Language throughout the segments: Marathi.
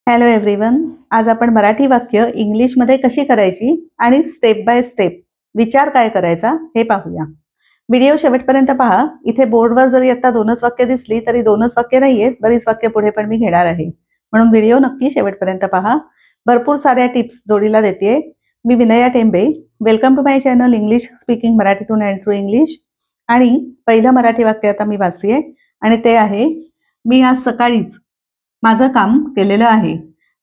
Hello everyone. आज आपण मराठी वाक्य इंग्लिशमध्ये कशी करायची आणि स्टेप बाय स्टेप विचार काय करायचा हे पाहूया. व्हिडिओ शेवटपर्यंत पहा. इथे बोर्डवर जरी आता दोनच वाक्य दिसली तरी दोनच वाक्य नाहीयेत, बरीच वाक्य पुढे पण मी घेणार आहे. म्हणून व्हिडिओ नक्की शेवटपर्यंत पहा. भरपूर साऱ्या टिप्स जोडीला देते. मी Vinaya Tembe. Welcome to my channel English speaking मराठीतून अँड थ्रू इंग्लिश. आणि पहिलं मराठी वाक्य आता मी वाचतेय आणि ते आहे, मी आज सकाळीच माझं काम केलेलं आहे.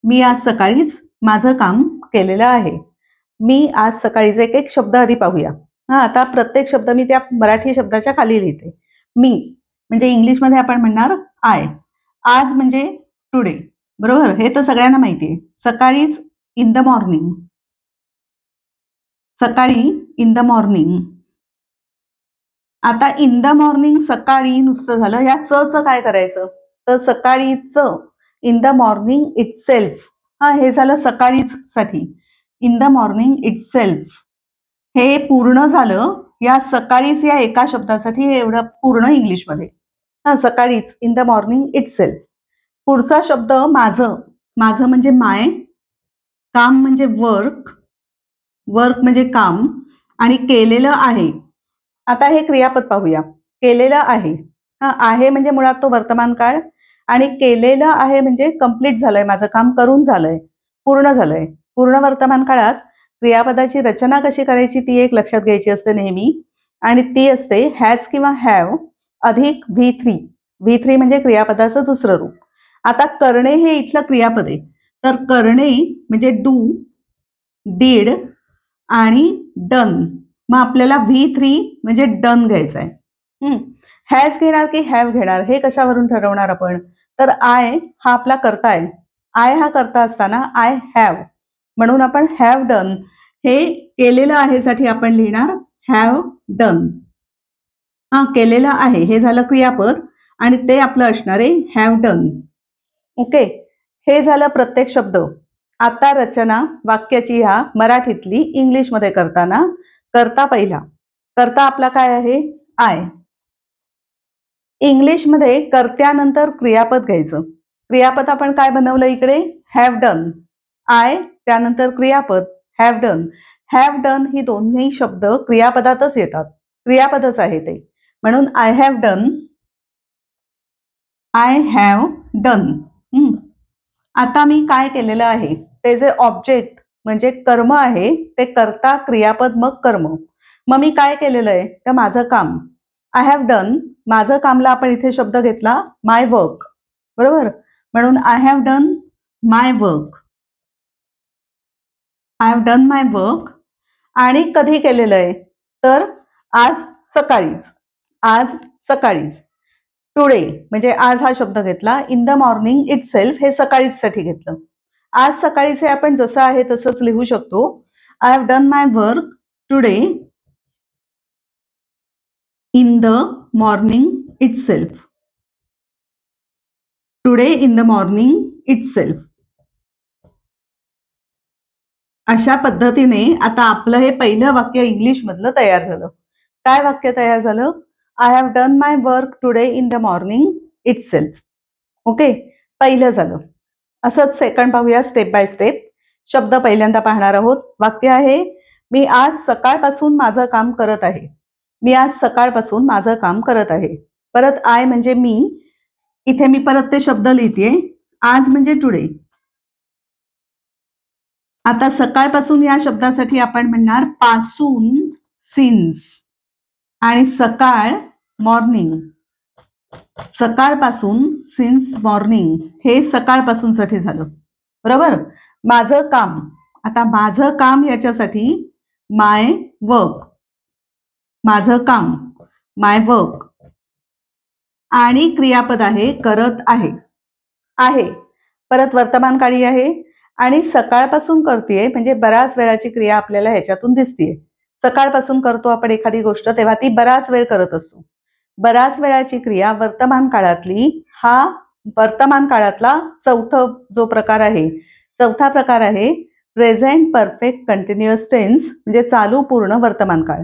मी आज सकाळीच माझं काम केलेलं आहे. मी आज सकाळीच एक एक शब्द आधी पाहूया. आता प्रत्येक शब्द मी त्या मराठी शब्दाच्या खाली लिहिते. मी म्हणजे इंग्लिशमध्ये आपण म्हणणार आय. आज म्हणजे टुडे, बरोबर? हे तर सगळ्यांना माहिती आहे. सकाळीच इन द मॉर्निंग. सकाळी इन द मॉर्निंग. आता इन द मॉर्निंग सकाळी नुसतं झालं. या च काय करायचं? तर सकाळीच इन द मॉर्निंग इटसेल्फ. हे झालं सकाळीच साठी. इन द मॉर्निंग इटसेल्फ हे पूर्ण झालं. या सकाळीच या एका शब्दासाठी हे एवढं पूर्ण इंग्लिशमध्ये. सकाळीच इन द मॉर्निंग इटसेल्फ. पुढचा शब्द माझं. माझं म्हणजे माय. काम म्हणजे वर्क. वर्क म्हणजे काम. आणि केलेलं आहे. आता हे क्रियापद पाहूया. केलेलं आहे. आहे म्हणजे मुळात तो वर्तमान काळ, आणि केलेलं आहे म्हणजे कंप्लीट झालंय, माझं काम करून झालंय, पूर्ण झालंय. पूर्ण वर्तमान काळात क्रियापदाची रचना कशी करायची ती एक लक्षात घ्यायची असते नेहमी, आणि ती असते हॅज किंवा हॅव अधिक V3. V3 म्हणजे क्रियापदाचं दुसरं रूप. आता करणे हे इथलं क्रियापद आहे. तर करणे म्हणजे डू, डीड आणि डन. मग आपल्याला V3 म्हणजे डन घ्यायचं आहे. हॅज घेणार की हॅव घेणार हे कशावरून ठरवणार आपण? तर आय हा आपला कर्ता आहे. आय हा कर्ता असताना आय हॅव, म्हणून आपण हॅव डन हे केलेलं आहे साठी आपण लिहिणार हॅव डन. केलेलं आहे हे झालं क्रियापद आणि ते आपलं असणार आहे हॅव डन. ओके, हे झालं प्रत्येक शब्द. आता रचना वाक्याची ह्या मराठीतली इंग्लिशमध्ये करताना कर्ता पहिला. कर्ता आपला काय आहे? आय. इंग्लिशमध्ये कर्त्यानंतर क्रियापद घ्यायचं. क्रियापद आपण काय बनवलं इकडे? Have done. आय त्यानंतर क्रियापद हॅव डन. हॅव डन ही दोन्ही शब्द क्रियापदातच येतात. क्रियापदच आहे ते. म्हणून I have done. I have done. आता मी काय केलेलं आहे? ते जे ऑब्जेक्ट म्हणजे कर्म आहे ते कर्ता क्रियापद मग कर्म. मग मी काय केलेलं आहे? तर माझं काम. I have done. माझं कामला आपण इथे शब्द घेतला माय वर्क, बरोबर? म्हणून I have done my work. I have done my work. आणि कधी केलेलं आहे? तर आज सकाळीच. आज सकाळीच. टुडे म्हणजे आज हा शब्द घेतला. इन द मॉर्निंग इटसेल्फ हे सकाळीच साठी घेतलं. आज सकाळीच हे आपण जसं आहे तसंच लिहू शकतो. I have done my work today in the morning itself. Today in the morning itself. अशा पद्धतीने आता आपलं हे पहिलं वाक्य इंग्लिश मधलं तयार झालं. काय वाक्य तयार झालं? I have done my work today in the morning itself. Okay, पहिलं झालं. असंच सेकंड पाहूया स्टेप बाय स्टेप. शब्द पहिल्यांदा पाहणार आहोत. वाक्य आहे, मी आज सकाळपासून माझं काम करत आहे. मी आज सकाळपासून माझं काम करत आहे. परत आय म्हणजे मी. इथे मी परत ते शब्द लिहिते. आज म्हणजे टुडे. आता सकाळपासून या शब्दासाठी आपण म्हणणार पासून, सिन्स, आणि सकाळ मॉर्निंग. सकाळपासून सिन्स मॉर्निंग हे सकाळपासून साठी झालं, बरोबर? माझं काम. आता माझं काम याच्यासाठी माय वर्क. माझं काम माय वर्क. आणि क्रियापद आहे करत आहे. आहे परत वर्तमान काळी आहे आणि सकाळपासून करतेय म्हणजे बऱ्याच वेळाची क्रिया आपल्याला ह्याच्यातून दिसतीये. सकाळपासून करतो आपण एखादी गोष्ट तेव्हा ती बराच वेळ करत असतो. बऱ्याच वेळाची क्रिया वर्तमान काळातली. हा वर्तमान काळातला जो प्रकार आहे, चौथा प्रकार आहे प्रेझेंट परफेक्ट कंटिन्युअस टेन्स म्हणजे चालू पूर्ण वर्तमान काळ.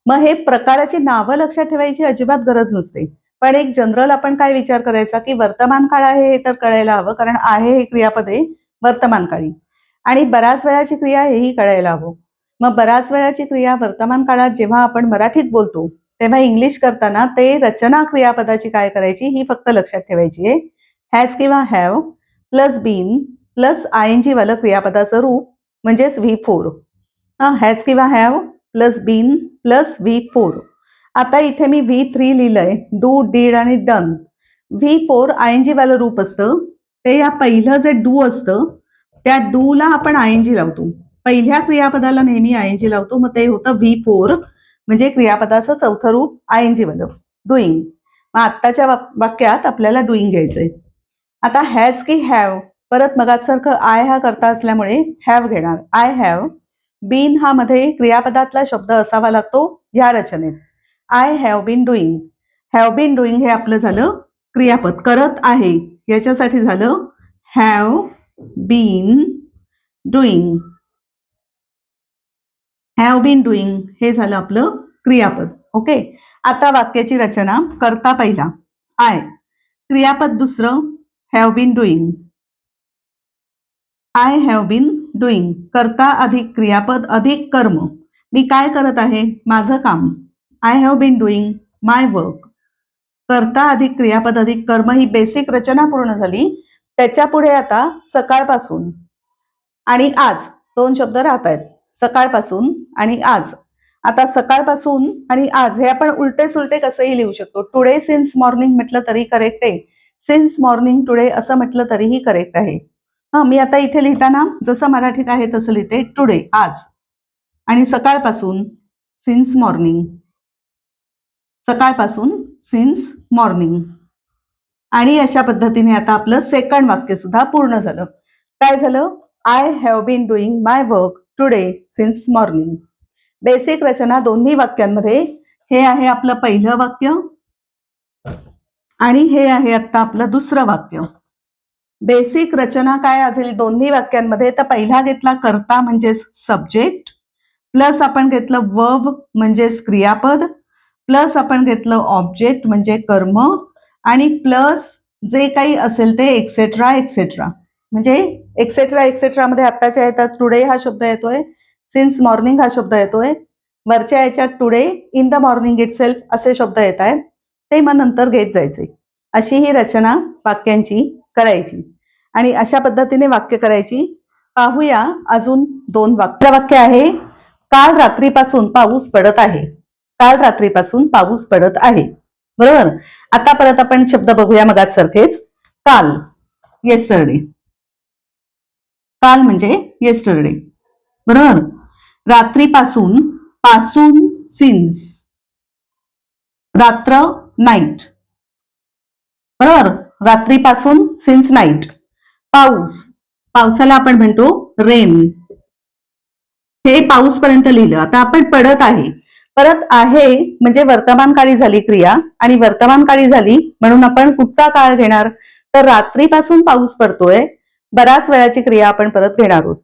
मग हे प्रकाराची नावं लक्षात ठेवायची अजिबात गरज नसते, पण एक जनरल आपण काय विचार करायचा की वर्तमान काळ आहे हे तर कळायला हवं, कारण आहे हे क्रियापद आहे वर्तमान काळी. आणि बऱ्याच वेळाची क्रिया हेही कळायला हवं. मग बऱ्याच वेळाची क्रिया वर्तमान काळात जेव्हा आपण मराठीत बोलतो तेव्हा इंग्लिश करताना ते रचना क्रियापदाची काय करायची ही फक्त लक्षात ठेवायची आहे. हॅज किंवा have plus been plus ING वालं क्रियापदाचं रूप म्हणजेच V4. हॅज किंवा have plus been plus V4. आता इथे मी V3 लिहिलंय, डू डीड आणि डन. V4 ING वालं रूप असतं, ते या पहिलं जे डू असतं त्या डूला आपण ING लावतो. पहिल्या क्रियापदाला नेहमी ING लावतो, मग ते होतं V4 म्हणजे क्रियापदाचं चौथं रूप ING वालं डुईंग. मग आत्ताच्या वाक्यात आपल्याला डुईंग घ्यायचंय. आता हॅज की हॅव परत मगासारखं आय हा करता असल्यामुळे हॅव घेणार. आय हॅव बीन हा मध्ये क्रियापदातला शब्द असावा लागतो या रचनेत. I have been doing. Have been doing हे आपलं झालं क्रियापद, करत आहे याच्यासाठी झालं have been doing. Have been doing हे झालं आपलं क्रियापद. ओके. आता वाक्याची रचना. करता पहिला आय, क्रियापद दुसरं have been doing. I have been doing, करता अधिक क्रियापद अधिक कर्म. मी काय करत आहे? माझं काम. I have been doing my work. करता अधिक क्रियापद अधिक कर्म ही बेसिक रचना पूर्ण झाली. त्याच्या पुढे आता सकाळपासून आणि आज दोन शब्द राहत आहेत. सकाळपासून आणि आज. आता सकाळपासून आणि आज हे आपण उलटे सुलटे कसंही लिहू शकतो. टुडे सिन्स मॉर्निंग म्हटलं तरी करेक्ट आहे, सिन्स मॉर्निंग टुडे असं म्हटलं तरीही करेक्ट आहे. मी आता इथे लिहिताना जसं मराठीत आहे तसं लिहिते, टुडे आज आणि सकाळपासून सिन्स मॉर्निंग. सकाळपासून सिन्स मॉर्निंग. आणि अशा पद्धतीने आता आपलं सेकंड वाक्य सुद्धा पूर्ण झालं. काय झालं? I have been doing my work today since morning. Basic रचना दोन्ही वाक्यांमध्ये. हे आहे आपलं पहिलं वाक्य आणि हे आहे आता आपलं दुसरं वाक्य. बेसिक रचना काय असेल दोन्ही वाक्यांमध्ये? तर पहिला घेतला करता म्हणजेच सब्जेक्ट, प्लस आपण घेतलं वर्ब म्हणजेच क्रियापद, प्लस आपण घेतलं ऑब्जेक्ट म्हणजे कर्म, आणि प्लस जे काही असेल ते एक्सेट्रा एक्सेट्रा. म्हणजे एक्सेट्रा एक्सेट्रा मध्ये आत्ताच्या येतात टुडे हा शब्द येतोय, सिन्स मॉर्निंग हा शब्द येतोय, वरच्या याच्यात today in the morning itself असे शब्द येत आहेत, ते मग नंतर घेत जायचे. अशी ही रचना वाक्यांची करायची आणि अशा पद्धतीने वाक्य करायची. पाहूया अजून दोन वाक्य. वाक्य आहे काल रात्रीपासून पाऊस पडत आहे. काल रात्रीपासून पाऊस पडत आहे. बरोबर. आता परत आपण शब्द बघूया मगाच सारखेच. काल येस्टरडे. काल म्हणजे येस्टरडे. बरोबर. रात्रीपासून पासून सिन्स. रात्र नाईट. बरोबर. रात्रीपासून सिन्स नाईट. पाऊस, पावसाला आपण म्हणतो रेन. हे पाऊस पर्यंत लिहिलं. आता आपण पडत आहे. परत आहे म्हणजे वर्तमान काळी झाली क्रिया आणि वर्तमान काळी झाली म्हणून आपण कुठचा काळ घेणार? तर रात्रीपासून पाऊस पडतोय, बऱ्याच वेळाची क्रिया आपण परत घेणार आहोत.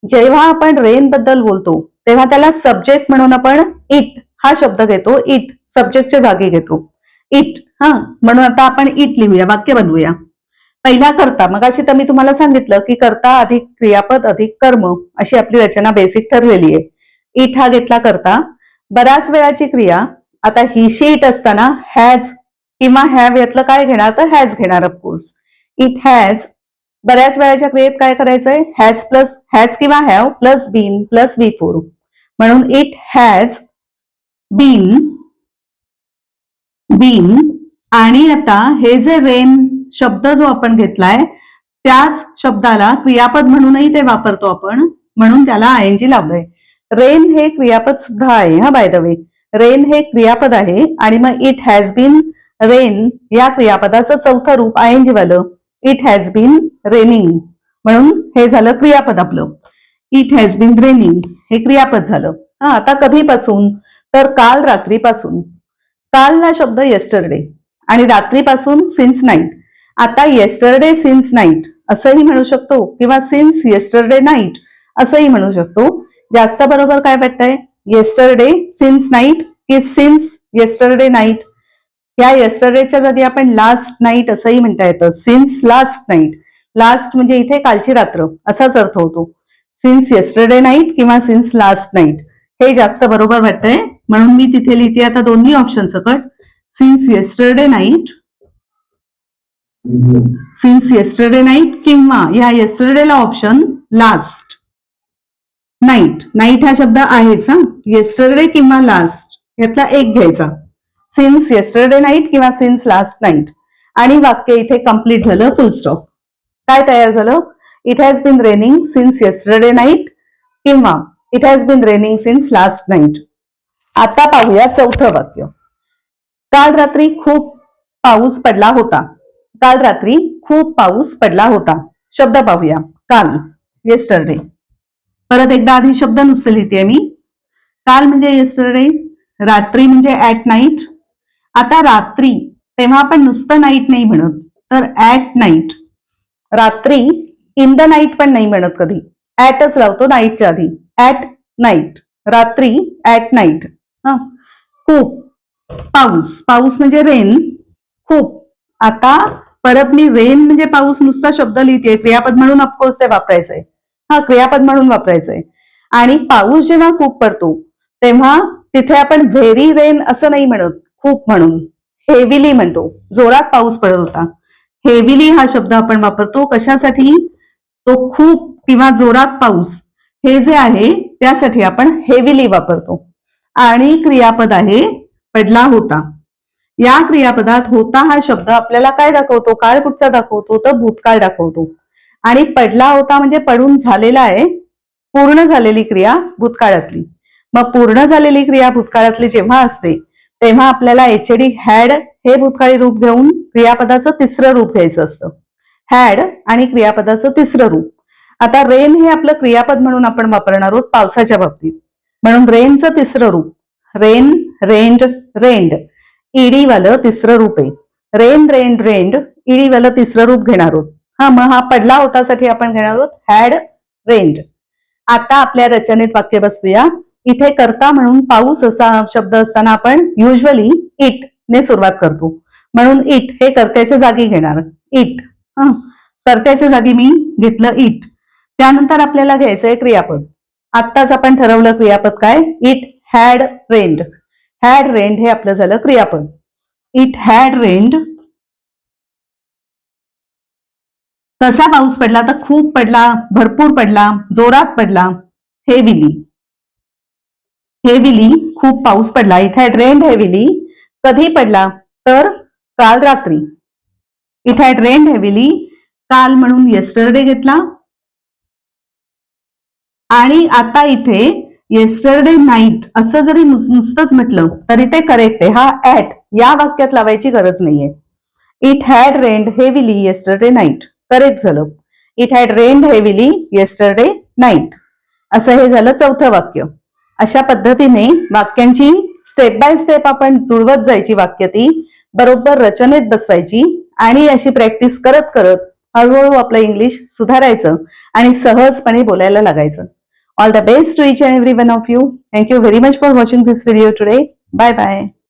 जेव्हा आपण रेन बद्दल बोलतो तेव्हा त्याला सब्जेक्ट म्हणून आपण इट हा शब्द घेतो. इट सब्जेक्टच्या जागी घेतो. इट. म्हणून आता आपण इट लिहूया, वाक्य बनवूया. पहिला करता. मग अशी तर मी तुम्हाला सांगितलं की करता अधिक क्रियापद अधिक कर्म अशी आपली रचना बेसिक ठरलेली आहे. इट हा घेतला करता. बऱ्याच वेळाची क्रिया. आता ही शी इट असताना हॅज किंवा हॅव यातलं काय घेणार? तर हॅज घेणार ऑफकोर्स. It has. बऱ्याच वेळाच्या क्रियेत काय करायचंय? हॅज प्लस हॅज किंवा have plus been plus V4 म्हणून इट हॅज बीन. बीन. आणि आता हे जे रेन शब्द जो आपण घेतलाय त्याच शब्दाला क्रियापद म्हणूनही ते वापरतो आपण, म्हणून त्याला ING लावलंय. रेन हे क्रियापद सुद्धा आहे हा बाय द वे. रेन हे क्रियापद आहे आणि मग इट हॅज बीन रेन या क्रियापदाचं चौथं रूप ING वालं. इट हॅज बीन रेनिंग म्हणून हे झालं क्रियापद आपलं. इट हॅज बीन रेनिंग हे क्रियापद झालं. आता कधीपासून? तर काल रात्रीपासून. काल हा शब्द येस्टरडे आणि रात्रीपासून सिन्स नाईट. आता येस्टरडे सिन्स नाईट असंही म्हणू शकतो किंवा सिन्स येस्टरडे नाईट असंही म्हणू शकतो. जास्त बरोबर काय वाटतंय? येस्टरडे सिन्स नाईट की सिन्स येस्टरडे नाईट? या येस्टरडेच्या जागी आपण लास्ट नाईट असंही म्हणता येतं. Since last night. लास्ट म्हणजे इथे कालची रात्र असाच अर्थ होतो. सिन्स येस्टरडे नाईट किंवा सिन्स लास्ट नाईट हे जास्त बरोबर वाटतंय, म्हणून मी तिथे लिहिते आता दोन्ही ऑप्शन सकट. Since yesterday night, since yesterday night किंवा या येस्टरडेला ऑप्शन लास्ट नाईट. नाईट हा शब्द आहेच हा, येस्टरडे किंवा लास्ट यातला एक घ्यायचा. सिन्स येस्टरडे नाईट किंवा सिन्स लास्ट नाईट आणि वाक्य इथे कम्प्लीट झालं, फुल स्टॉप. काय तयार झालं? It has been raining since yesterday night किंवा it has been raining since last night. आता पाहूया चौथं वाक्य. काल रात्री खूप पाऊस पडला होता. काल रात्री खूप पाऊस पडला होता. शब्द पाहूया. काल येस्टरडे. परत एकदा आधी शब्द नुसते लिहिते मी. काल म्हणजे येस्टरडे, रात्री म्हणजे ऍट नाईट. आता रात्री तेव्हा आपण नुसतं नाईट नाही म्हणत, तर ऍट नाईट. रात्री इन द नाईट पण नाही म्हणत कधी, ऍटच लावतो नाईटच्या आधी. ऍट नाईट, रात्री ऍट नाईट. खूप पाऊस, पाऊस म्हणजे रेन, खूप. आता परत मी रेन म्हणजे पाऊस नुसता शब्द लिहिते, क्रियापद म्हणून ऑफकोर्स ते वापरायचंय. क्रियापद म्हणून वापरायचंय. आणि पाऊस जेव्हा खूप पडतो तेव्हा तिथे आपण व्हेरी रेन असं नाही म्हणत, खूप म्हणून हेविली म्हणतो. जोरात पाऊस पडत होता. हेविली हा शब्द आपण वापरतो कशासाठी? तो खूप किंवा जोरात पाऊस हे जे आहे त्यासाठी आपण हेविली वापरतो. आणि क्रियापद आहे पडला होता. या क्रियापदात होता हा शब्द आपल्याला काय दाखवतो? काळ कुठचा दाखवतो? तर भूतकाळ दाखवतो. आणि पडला होता म्हणजे पडून झालेला आहे, पूर्ण झालेली क्रिया भूतकाळातली. मग पूर्ण झालेली क्रिया भूतकाळातली जेव्हा असते तेव्हा आपल्याला एचडी हॅड हे भूतकाळी रूप घेऊन क्रियापदाचं तिसरं रूप घ्यायचं असतं. हॅड आणि क्रियापदाचं तिसरं रूप. आता रेन हे आपलं क्रियापद म्हणून आपण वापरणार आहोत पावसाच्या बाबतीत, म्हणून रेनचं तिसरं रूप रेन, रेंड, रेंड. ईडी वालं तिसरं रूप आहे. रेन, रेंड, रेंड ईडी वालं तिसरं रूप घेणार आहोत. मग हा पडला होता साठी आपण घेणार आहोत हॅड रेंड. आता आपल्या रचनेत वाक्य बसवूया. इथे करता म्हणून पाऊस असा शब्द असताना आपण युजली इट ने सुरुवात करतो, म्हणून इट हे कर्त्याच्या जागी घेणार. इट, कर्त्याच्या जागी मी घेतलं इट. त्यानंतर आपल्याला घ्यायचंय क्रियापद. आत्ताच आपण ठरवलं क्रियापद काय? It had rained. Had rained हे आपलं झालं क्रियापद. It had rained. कसा पाऊस पडला? तर खूप पडला, भरपूर पडला, जोरात पडला. हेविली, हेविली खूप पाऊस पडला. It had rained heavily. कधी पडला? तर काल रात्री. It had rained heavily. काल म्हणून येस्टरडे घेतला. आणि आता इथे येस्टरडे नाईट असं जरी नुसतंच म्हटलं तरी ते करेक्ट आहे. हा ऍट या वाक्यात लावायची गरज नाहीये. It had rained heavily yesterday night correct झालं. It had rained heavily yesterday night असं हे झालं चौथं वाक्य. अशा पद्धतीने वाक्यांची स्टेप बाय स्टेप आपण जुळवत जायची, वाक्य ती बरोबर रचनेत बसवायची आणि अशी प्रॅक्टिस करत करत हळूहळू आपलं इंग्लिश सुधारायचं आणि सहजपणे बोलायला लागायचं. All the best to each and every one of you. Thank you very much for watching this video today. Bye bye.